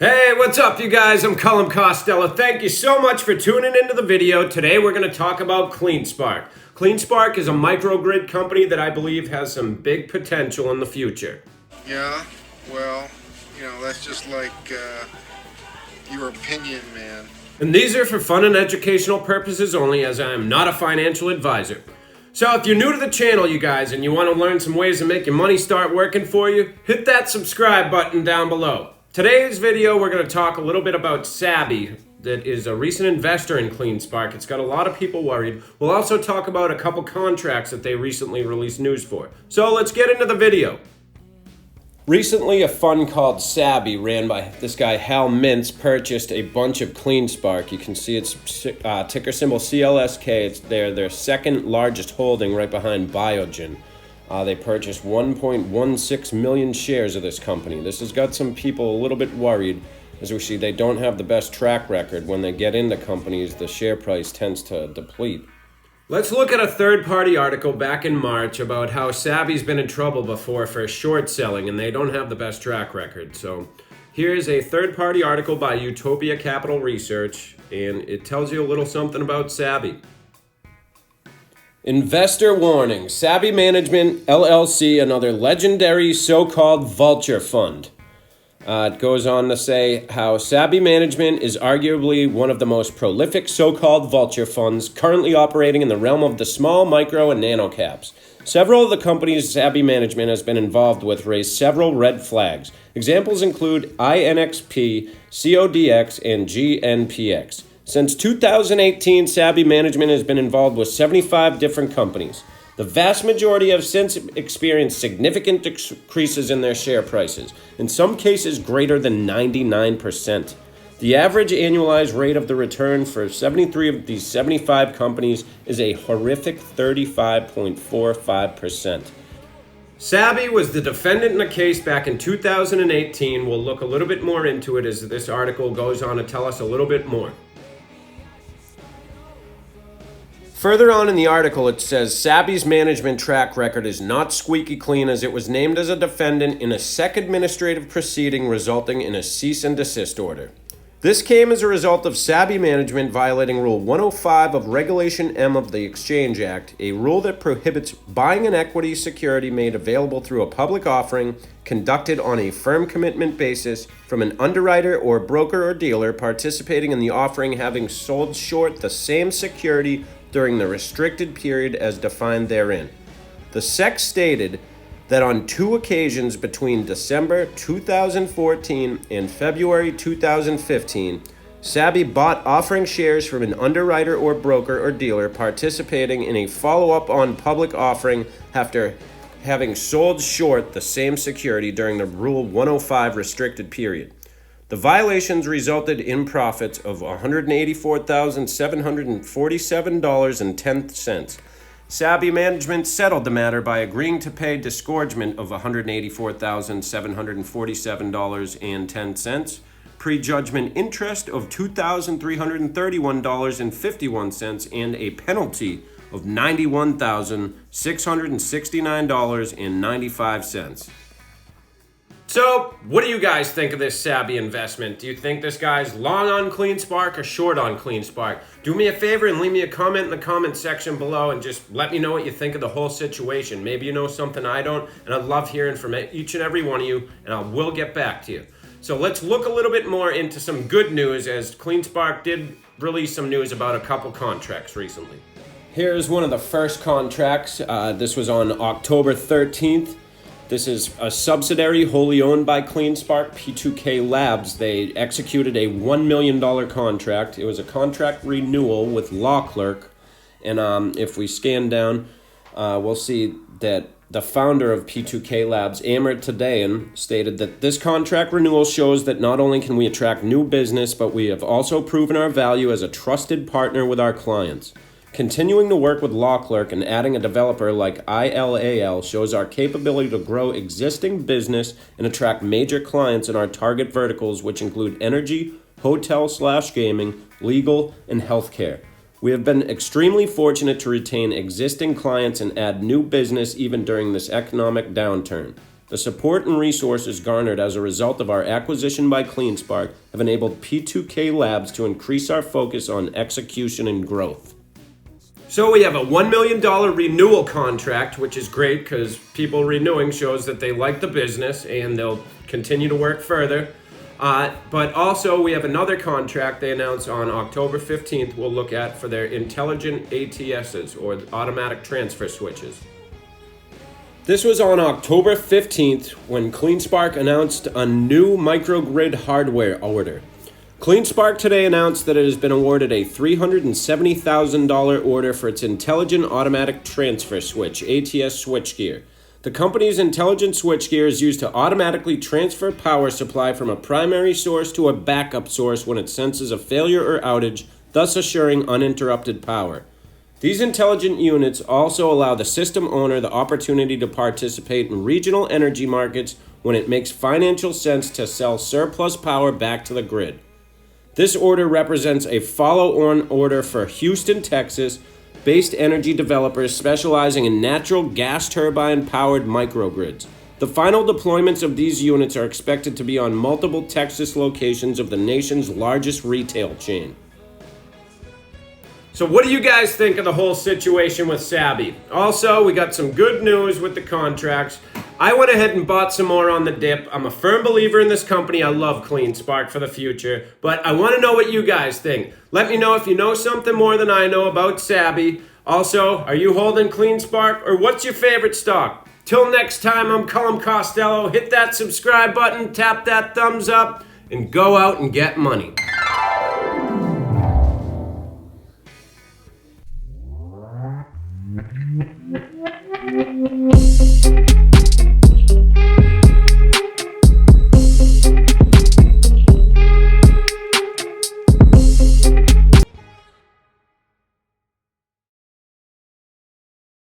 Hey, what's up, you guys? I'm Cullum Costello. Thank you so much for tuning into the video. Today we're going to talk about Cleanspark. Cleanspark is a microgrid company that I believe has some big potential in the future. Yeah, well, that's just like your opinion, man. And these are for fun and educational purposes only, as I am not a financial advisor. So if you're new to the channel, you guys, and you want to learn some ways to make your money start working for you, hit that subscribe button down below. Today's video, we're going to talk a little bit about Sabby, that is a recent investor in Cleanspark. It's got a lot of people worried. We'll also talk about a couple contracts that they recently released news for. So let's get into the video. Recently, a fund called Sabby, ran by this guy Hal Mintz, purchased a bunch of Cleanspark. You can see its ticker symbol CLSK. It's their second largest holding, right behind Biogen. They purchased 1.16 million shares of this company. This has got some people a little bit worried. As we see, they don't have the best track record. When they get into companies, the share price tends to deplete. Let's look at a third-party article back in March about how Sabby's been in trouble before for short selling, and they don't have the best track record. So here's a third-party article by Utopia Capital Research, and it tells you a little something about Sabby. Investor warning, Sabby Management, LLC, another legendary so-called vulture fund. It goes on to say how Sabby Management is arguably one of the most prolific so-called vulture funds currently operating in the realm of the small, micro, and nano caps. Several of the companies Sabby Management has been involved with raise several red flags. Examples include INXP, CODX, and GNPX. Since 2018, Sabby Management has been involved with 75 different companies. The vast majority have since experienced significant decreases in their share prices, in some cases greater than 99%. The average annualized rate of the return for 73 of these 75 companies is a horrific 35.45%. Sabby was the defendant in a case back in 2018. We'll look a little bit more into it as this article goes on to tell us a little bit more. Further on in the article, it says Sabby's management track record is not squeaky clean, as it was named as a defendant in a SEC administrative proceeding resulting in a cease and desist order. This came as a result of Sabby Management violating Rule 105 of Regulation M of the Exchange Act, a rule that prohibits buying an equity security made available through a public offering conducted on a firm commitment basis from an underwriter or broker or dealer participating in the offering having sold short the same security during the restricted period as defined therein. The SEC stated that on two occasions between December 2014 and February 2015, Sabby bought offering shares from an underwriter or broker or dealer participating in a follow-up on public offering after having sold short the same security during the Rule 105 restricted period. The violations resulted in profits of $184,747.10. Sabby Management settled the matter by agreeing to pay disgorgement of $184,747.10, prejudgment interest of $2,331.51, and a penalty of $91,669.95. So, what do you guys think of this Sabby investment? Do you think this guy's long on Cleanspark or short on Cleanspark? Do me a favor and leave me a comment in the comment section below and just let me know what you think of the whole situation. Maybe you know something I don't, and I'd love hearing from each and every one of you, and I will get back to you. So let's look a little bit more into some good news, as Cleanspark did release some news about a couple contracts recently. Here's one of the first contracts. This was on October 13th. This is a subsidiary wholly owned by Cleanspark, P2K Labs. They executed a $1 million contract. It was a contract renewal with Law Clerk. And if we scan down, we'll see that the founder of P2K Labs, Amrit Tadayan, stated that this contract renewal shows that not only can we attract new business, but we have also proven our value as a trusted partner with our clients. Continuing to work with Law Clerk and adding a developer like ILAL shows our capability to grow existing business and attract major clients in our target verticals, which include energy, hotel/gaming, legal, and healthcare. We have been extremely fortunate to retain existing clients and add new business even during this economic downturn. The support and resources garnered as a result of our acquisition by Cleanspark have enabled P2K Labs to increase our focus on execution and growth. So we have a $1 million renewal contract, which is great because people renewing shows that they like the business and they'll continue to work further. But also we have another contract they announced on October 15th we'll look at for their intelligent ATSs, or automatic transfer switches. This was on October 15th when Cleanspark announced a new microgrid hardware order. Cleanspark today announced that it has been awarded a $370,000 order for its Intelligent Automatic Transfer Switch, ATS switchgear. The company's intelligent switchgear is used to automatically transfer power supply from a primary source to a backup source when it senses a failure or outage, thus assuring uninterrupted power. These intelligent units also allow the system owner the opportunity to participate in regional energy markets when it makes financial sense to sell surplus power back to the grid. This order represents a follow-on order for Houston, Texas-based energy developers specializing in natural gas turbine-powered microgrids. The final deployments of these units are expected to be on multiple Texas locations of the nation's largest retail chain. So what do you guys think of the whole situation with Sabby? Also, we got some good news with the contracts. I went ahead and bought some more on the dip. I'm a firm believer in this company. I love Cleanspark for the future. But I want to know what you guys think. Let me know if you know something more than I know about Sabby. Also, are you holding Cleanspark, or what's your favorite stock? Till next time, I'm Cullum Costello. Hit that subscribe button, tap that thumbs up, and go out and get money.